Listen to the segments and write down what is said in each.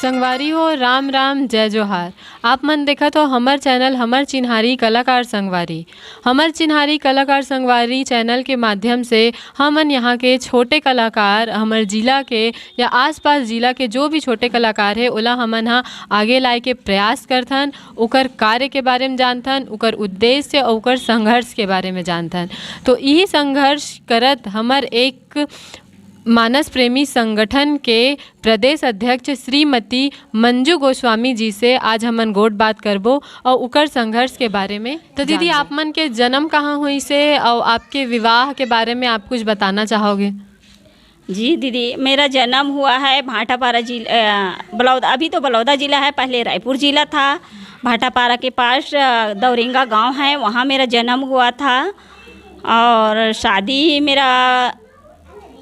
संगवारी हो राम राम जय जोहार। आप मन देखत हो हमर चैनल हमर चिन्हारी कलाकार संगवारी। हमर चिन्हारी कलाकार संगवारी चैनल के माध्यम से हमन यहाँ के छोटे कलाकार हमर जिला के या आसपास जिला के जो भी छोटे कलाकार है ओला हमन हा आगे लाए के प्रयास करथन, ओकर कार्य के बारे में जानथन, ओकर उद्देश्य और ओकर संघर्ष के बारे में जानथन। तो यही संघर्ष करत हमर एक मानस प्रेमी संगठन के प्रदेश अध्यक्ष श्रीमती मंजू गोस्वामी जी से आज हमन गोट बात करबो और उकर संघर्ष के बारे में। तो दीदी आप मन के जन्म कहाँ हुई से और आपके विवाह के बारे में आप कुछ बताना चाहोगे? जी दीदी, मेरा जन्म हुआ है भाटापारा जिला बलौदा, अभी तो बलौदा ज़िला है, पहले रायपुर ज़िला था। भाटापारा के पास दौरेंगा गांव है, वहाँ मेरा जन्म हुआ था। और शादी मेरा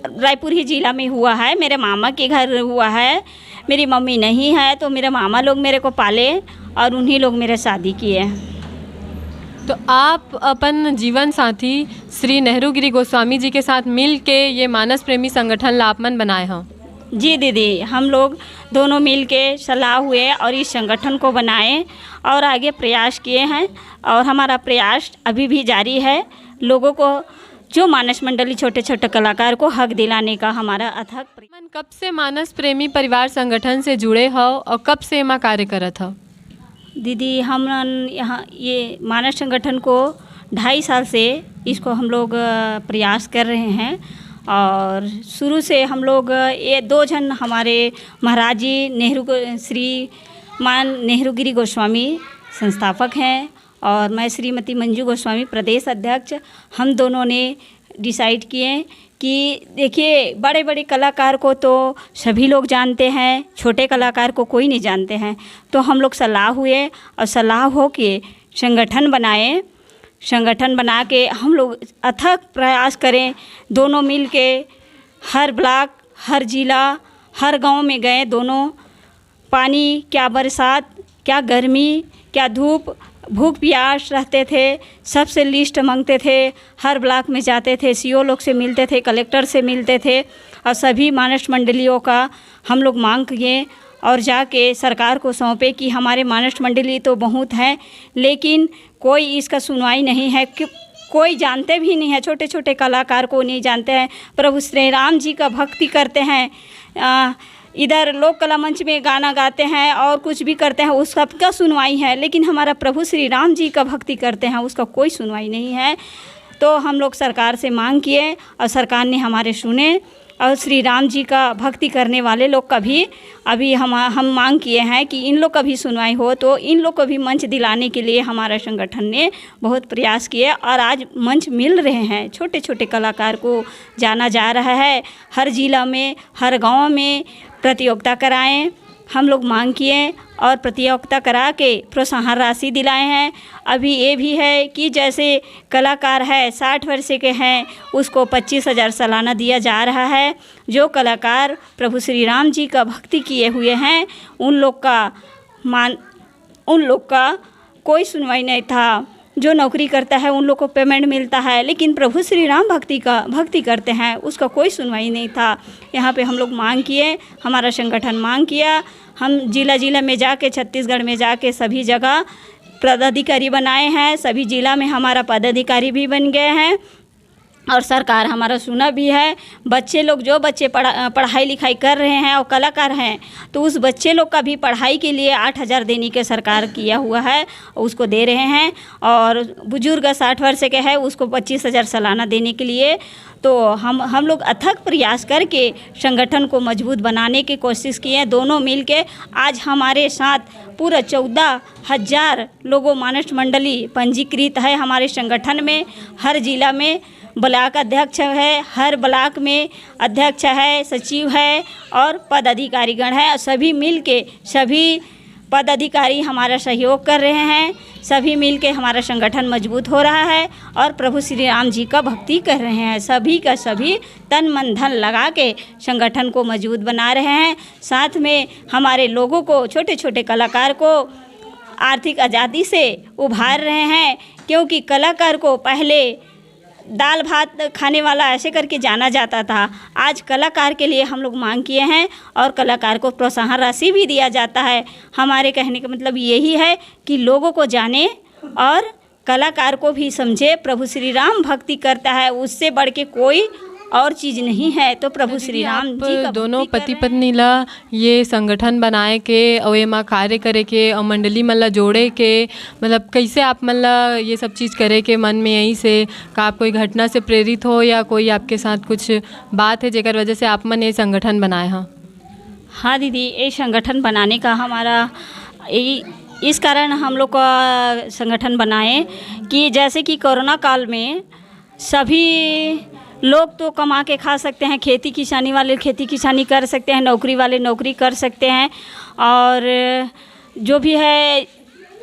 रायपुर ही ज़िला में हुआ है, मेरे मामा के घर हुआ है। मेरी मम्मी नहीं है तो मेरे मामा लोग मेरे को पाले और उन्हीं लोग मेरे शादी किए। तो आप अपन जीवन साथी श्री नेहरू गिरी गोस्वामी जी के साथ मिल के ये मानस प्रेमी संगठन ला आप मन बनाए हों? जी दीदी, हम लोग दोनों मिल के सलाह हुए और इस संगठन को बनाए और आगे प्रयास किए हैं और हमारा प्रयास अभी भी जारी है। लोगों को जो मानस मंडली छोटे छोटे कलाकार को हक दिलाने का हमारा अथक प्रयास। कब से मानस प्रेमी परिवार संगठन से जुड़े हो और कब से एमा कार्य करत हो? दीदी, हम यहाँ ये मानस संगठन को 2.5 साल से इसको हम लोग प्रयास कर रहे हैं। और शुरू से हम लोग ये 2 जन हमारे महाराज जी श्रीमान नेहरू गिरी गोस्वामी संस्थापक हैं और मैं श्रीमती मंजू गोस्वामी प्रदेश अध्यक्ष। हम दोनों ने डिसाइड किए कि देखिए, बड़े बड़े कलाकार को तो सभी लोग जानते हैं, छोटे कलाकार को कोई नहीं जानते हैं। तो हम लोग सलाह हुए और सलाह हो के संगठन बनाए। संगठन बना के हम लोग अथक प्रयास करें, दोनों मिल के हर ब्लॉक, हर ज़िला, हर गांव में गए। दोनों पानी, क्या बरसात, क्या गर्मी, क्या धूप, भूख प्यास रहते थे, सबसे लिस्ट मांगते थे। हर ब्लॉक में जाते थे, सीओ लोग से मिलते थे, कलेक्टर से मिलते थे और सभी मानस मंडलियों का हम लोग मांग किए और जाके सरकार को सौंपे कि हमारे मानस मंडली तो बहुत हैं लेकिन कोई इसका सुनवाई नहीं है, कि कोई जानते भी नहीं है, छोटे छोटे कलाकार को नहीं जानते हैं। प्रभु श्री राम जी का भक्ति करते हैं, इधर लोक कला मंच में गाना गाते हैं और कुछ भी करते हैं, उस सबका सुनवाई है। लेकिन हमारा प्रभु श्री राम जी का भक्ति करते हैं, उसका कोई सुनवाई नहीं है। तो हम लोग सरकार से मांग किए और सरकार ने हमारे सुने और श्री राम जी का भक्ति करने वाले लोग का भी अभी हम मांग किए हैं कि इन लोग का भी सुनवाई हो। तो इन लोग को भी मंच दिलाने के लिए हमारा संगठन ने बहुत प्रयास किए और आज मंच मिल रहे हैं। छोटे छोटे कलाकार को जाना जा रहा है, हर ज़िला में, हर गांव में प्रतियोगिता कराएं। हम लोग मांग किए और प्रतियोगिता करा के प्रोत्साहन राशि दिलाए हैं। अभी ये भी है कि जैसे कलाकार है 60 वर्ष के हैं, उसको 25,000 सालाना दिया जा रहा है। जो कलाकार प्रभु श्री राम जी का भक्ति किए हुए हैं उन लोग का कोई सुनवाई नहीं था। जो नौकरी करता है उन लोग को पेमेंट मिलता है, लेकिन प्रभु श्री राम भक्ति करते हैं उसका कोई सुनवाई नहीं था। यहाँ पे हम लोग मांग किए, हमारा संगठन मांग किया। हम ज़िला में जाके, छत्तीसगढ़ में जाके सभी जगह पदाधिकारी बनाए हैं, सभी ज़िला में हमारा पदाधिकारी भी बन गए हैं और सरकार हमारा सुना भी है। बच्चे लोग, जो बच्चे पढ़ाई लिखाई कर रहे हैं और कलाकार हैं, तो उस बच्चे लोग का भी पढ़ाई के लिए 8,000 देने के सरकार किया हुआ है, उसको दे रहे हैं। और बुजुर्ग 60 वर्ष के है उसको 25,000 सालाना देने के लिए। तो हम लोग अथक प्रयास करके संगठन को मजबूत बनाने की कोशिश किए, दोनों मिल के। आज हमारे साथ पूरा 14,000 लोगों मानस मंडली पंजीकृत है हमारे संगठन में। हर ज़िला में ब्लॉक अध्यक्ष है, हर ब्लॉक में अध्यक्ष है, सचिव है और पदाधिकारीगण है। सभी मिल के, सभी पदाधिकारी हमारा सहयोग कर रहे हैं। सभी मिल के हमारा संगठन मजबूत हो रहा है और प्रभु श्री राम जी का भक्ति कर रहे हैं। सभी का सभी तन मन धन लगा के संगठन को मजबूत बना रहे हैं। साथ में हमारे लोगों को, छोटे छोटे कलाकार को आर्थिक आज़ादी से उभार रहे हैं, क्योंकि कलाकार को पहले दाल भात खाने वाला ऐसे करके जाना जाता था। आज कलाकार के लिए हम लोग मांग किए हैं और कलाकार को प्रोत्साहन राशि भी दिया जाता है। हमारे कहने का मतलब यही है कि लोगों को जाने और कलाकार को भी समझे। प्रभु श्री राम भक्ति करता है, उससे बढ़ के कोई और चीज़ नहीं है। तो प्रभु श्री राम जी का दोनों भक्ति कर पति रहे हैं। पत्नी ला ये संगठन बनाए के और ये माँ कार्य करे के और मंडली मन ला जोड़े के, मतलब कैसे आप मन ला ये सब चीज़ करे के मन में यहीं से का आप कोई घटना से प्रेरित हो या कोई आपके साथ कुछ बात है जेकर वजह से आप मन ये संगठन बनाए हैं? हाँ दीदी, ये संगठन बनाने का हमारा इस कारण हम लोग का संगठन बनाए कि जैसे कि कोरोना काल में सभी लोग तो कमा के खा सकते हैं, खेती किसानी वाले खेती किसानी कर सकते हैं, नौकरी वाले नौकरी कर सकते हैं और जो भी है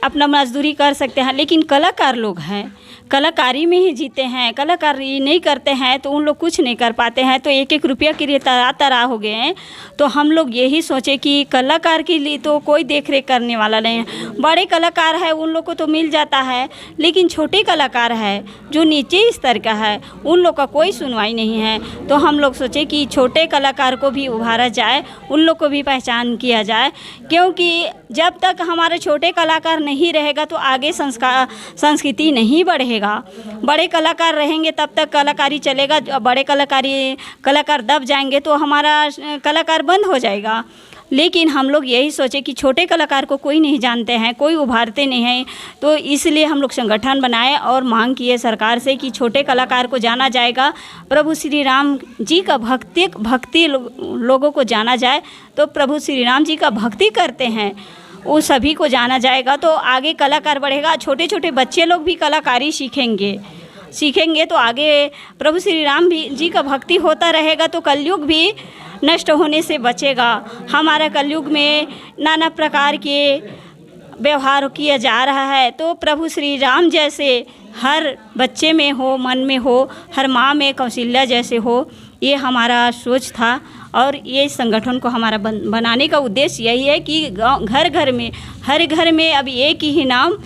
अपना मजदूरी कर सकते हैं, लेकिन कलाकार लोग हैं कलाकारी में ही जीते हैं। कलाकारी नहीं करते हैं तो उन लोग कुछ नहीं कर पाते हैं। तो एक एक रुपया के लिए तरा हो गए हैं। तो हम लोग यही सोचे कि कलाकार के लिए तो कोई देख रेख करने वाला नहीं है। बड़े कलाकार है उन लोग को तो मिल जाता है, लेकिन छोटे कलाकार है जो नीचे स्तर का है उन लोग का कोई सुनवाई नहीं है। तो हम लोग सोचे कि छोटे कलाकार को भी उभारा जाए, उन लोग को भी पहचान किया जाए, क्योंकि जब तक हमारे छोटे कलाकार नहीं रहेगा तो आगे संस्कृति नहीं बढ़ेगा। बड़े कलाकार रहेंगे तब तक कलाकारी चलेगा। बड़े कलाकार दब जाएंगे तो हमारा कलाकार बंद हो जाएगा। लेकिन हम लोग यही सोचे कि छोटे कलाकार को कोई नहीं जानते हैं, कोई उभारते नहीं हैं, तो इसलिए हम लोग संगठन बनाए और मांग किए सरकार से कि छोटे कलाकार को जाना जाएगा। प्रभु श्री राम जी का भक्ति लोगों को जाना जाए, तो प्रभु श्री राम जी का भक्ति करते हैं वो सभी को जाना जाएगा तो आगे कलाकार बढ़ेगा। छोटे छोटे बच्चे लोग भी कलाकारी सीखेंगे तो आगे प्रभु श्री राम भी जी का भक्ति होता रहेगा तो कलयुग भी नष्ट होने से बचेगा। हमारा कलयुग में नाना प्रकार के व्यवहार किया जा रहा है, तो प्रभु श्री राम जैसे हर बच्चे में हो, मन में हो, हर माँ में कौशल्या जैसे हो, ये हमारा सोच था। और ये संगठन को हमारा बनाने का उद्देश्य यही है कि घर घर में, हर घर में अब एक ही नाम,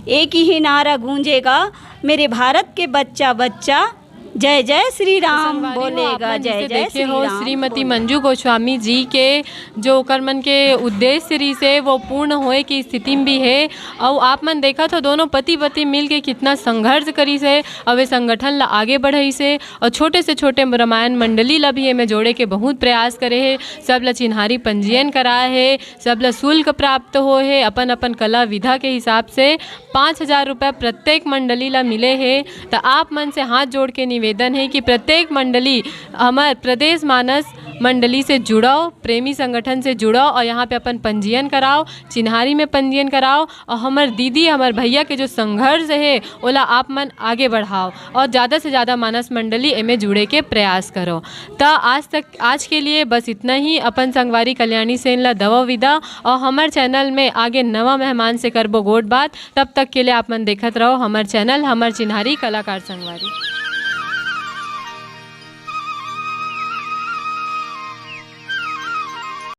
एक ही नारा गूंजेगा, मेरे भारत के बच्चा बच्चा जय जय श्री राम बोलेगा, जय जय श्री राम। श्रीमती मंजू गोस्वामी जी के जो कर्मन के उद्देश्य रही से वो पूर्ण होए की स्थिति में भी है। और आप मन देखा तो दोनों पति पत्नी मिल के कितना संघर्ष करी से और वे संगठन ला आगे बढ़ाई से, और छोटे से छोटे रामायण मंडली ला भी में जोड़े के बहुत प्रयास करे है। सब ला चिन्हारी पंजीयन कराए है, सब ला शुल्क प्राप्त हो है, अपन अपन कला विधा के हिसाब से 5,000 रुपये प्रत्येक मंडली ला मिले है। तो आप मन से हाथ जोड़ के निवेदन है कि प्रत्येक मंडली हमारे प्रदेश मानस मंडली से जुड़ाओ, प्रेमी संगठन से जुड़ाओ और यहाँ पे अपन पंजीयन कराओ, चिन्हारी में पंजीयन कराओ और हमार दीदी हमार भैया के जो संघर्ष है ओला आप मन आगे बढ़ाओ और ज़्यादा से ज़्यादा मानस मंडली एमें जुड़े के प्रयास करो। तो आज के लिए बस इतना ही। अपन संगवारी कल्याणी सेन ला दवा विदा और हमार चैनल में आगे नवा मेहमान से करबो गोट बात। तब तक के लिए आप मन देखत रहो हमार चैनल, हमार चिन्हारी कलाकार संगवारी।